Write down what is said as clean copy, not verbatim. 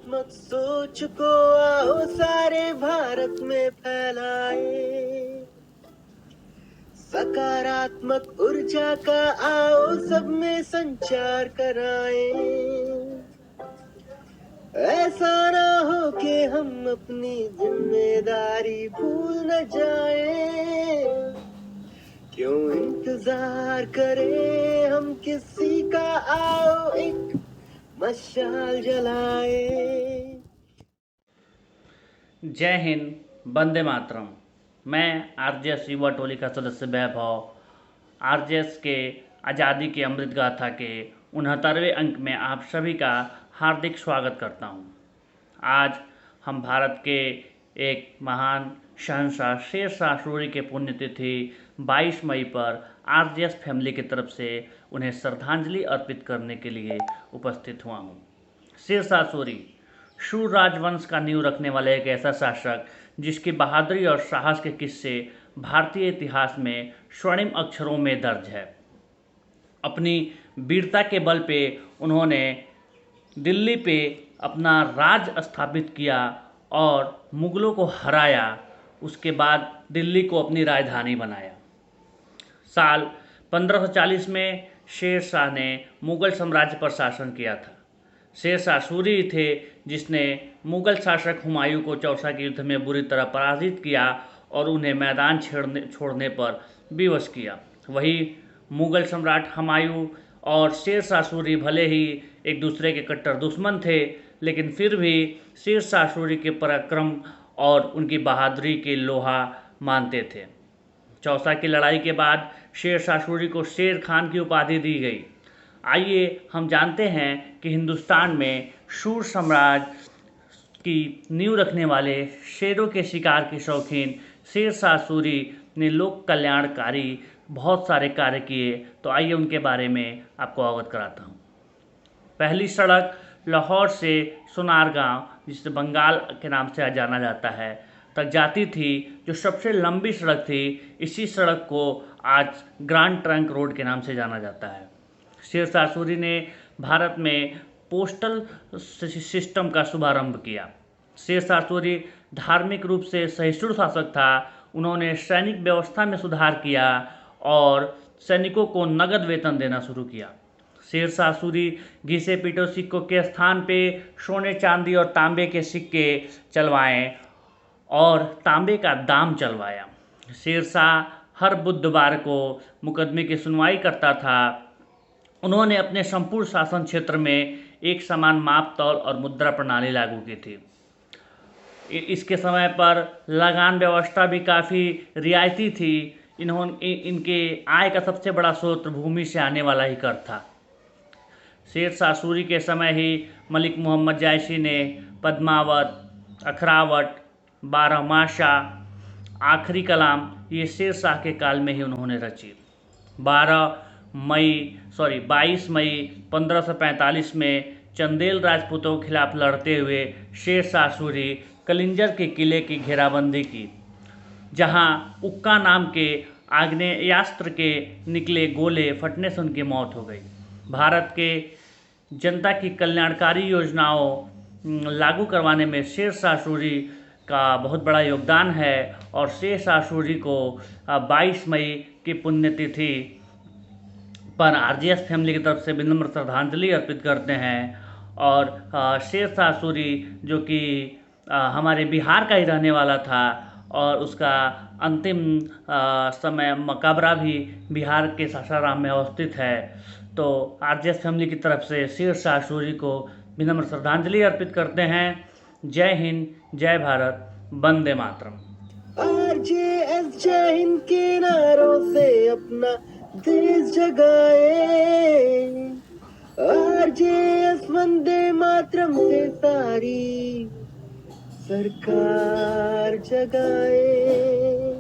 सकारात्मक सोच को आओ सारे भारत में फैलाए, सकारात्मक ऊर्जा का आओ सब में संचार कराएं। ऐसा ना हो कि हम अपनी जिम्मेदारी भूल न जाएं, क्यों इंतजार करें हम किसी का, आओ एक मशाल जलाए। जय हिंद, वंदे मातरम। मैं आरजेएस युवा टोली का सदस्य वैभव आरजेएस के आज़ादी की अमृत गाथा के 69वें अंक में आप सभी का हार्दिक स्वागत करता हूं। आज हम भारत के एक महान शहंशाह शेरशाह सूरी के पुण्यतिथि 22 मई पर आरजेएस फैमिली की तरफ से उन्हें श्रद्धांजलि अर्पित करने के लिए उपस्थित हुआ हूं। शेरशाह सूरी शूर राजवंश का नींव रखने वाले एक ऐसा शासक जिसकी बहादुरी और साहस के किस्से भारतीय इतिहास में स्वर्णिम अक्षरों में दर्ज है। अपनी वीरता के बल पे उन्होंने दिल्ली पे अपना राज स्थापित किया और मुगलों को हराया। उसके बाद दिल्ली को अपनी राजधानी बनाया। साल 1540 में शेर शाह ने मुगल साम्राज्य पर शासन किया था। शेरशाह सूरी थे जिसने मुगल शासक हुमायूं को चौसा के युद्ध में बुरी तरह पराजित किया और उन्हें मैदान छोड़ने पर विवश किया। वही मुगल सम्राट हुमायूं और शेरशाह सूरी भले ही एक दूसरे के कट्टर दुश्मन थे, लेकिन फिर भी शेरशाह सूरी के पराक्रम और उनकी बहादुरी के लोहा मानते थे। चौसा की लड़ाई के बाद शेरशाह सूरी को शेर खान की उपाधि दी गई। आइए हम जानते हैं कि हिंदुस्तान में शूर साम्राज्य की नींव रखने वाले शेरों के शिकार के शौकीन शेरशाह सूरी ने लोक कल्याणकारी बहुत सारे कार्य किए। तो आइए उनके बारे में आपको अवगत कराता हूँ। पहली सड़क लाहौर से सोनार गांव, जिसे बंगाल के नाम से जाना जाता है, तक जाती थी, जो सबसे लंबी सड़क थी। इसी सड़क को आज ग्रांड ट्रंक रोड के नाम से जाना जाता है। शेरशाह सूरी ने भारत में पोस्टल सिस्टम का शुभारंभ किया। शेरशाह सूरी धार्मिक रूप से सहिष्णु शासक था। उन्होंने सैनिक व्यवस्था में सुधार किया और सैनिकों को नगद वेतन देना शुरू किया। शेरशाह सूरी घिसे पीटे सिक्कों के स्थान पे सोने, चांदी और तांबे के सिक्के चलवाएं और तांबे का दाम चलवाया। शेरशाह हर बुधवार को मुकदमे की सुनवाई करता था। उन्होंने अपने संपूर्ण शासन क्षेत्र में एक समान माप तौल और मुद्रा प्रणाली लागू की थी। इसके समय पर लगान व्यवस्था भी काफ़ी रियायती थी। इनके आय का सबसे बड़ा स्रोत भूमि से आने वाला ही कर था। शेरशाह सूरी के समय ही मलिक मोहम्मद जायसी ने पद्मावत, अखरावट, बारहमासा, आखिरी कलाम ये शेरशाह के काल में ही उन्होंने रची। 22 मई 1545 में चंदेल राजपूतों के खिलाफ लड़ते हुए शेरशाह सूरी कलिंजर के किले की घेराबंदी की, जहां उक्का नाम के आग्नेयास्त्र के निकले गोले फटने से उनकी मौत हो गई। भारत के जनता की कल्याणकारी योजनाओं लागू करवाने में शेरशाह सूरी का बहुत बड़ा योगदान है और शेरशाह सूरी को 22 मई की पुण्यतिथि पर आरजेएस फैमिली की तरफ से विनम्र श्रद्धांजलि अर्पित करते हैं। और शेरशाह सूरी जो कि हमारे बिहार का ही रहने वाला था और उसका अंतिम समय मकबरा भी बिहार के सासाराम में अवस्थित है। तो आरजेएस फैमिली की तरफ से शेरशाह सूरी को विनम्र श्रद्धांजलि अर्पित करते हैं। जय हिंद, जय भारत, वंदे मातरम। आरजेएस जय हिंद के नारों से अपना देश जगाए, आरजेएस वंदे मातरम से सारी सरकार जगाए।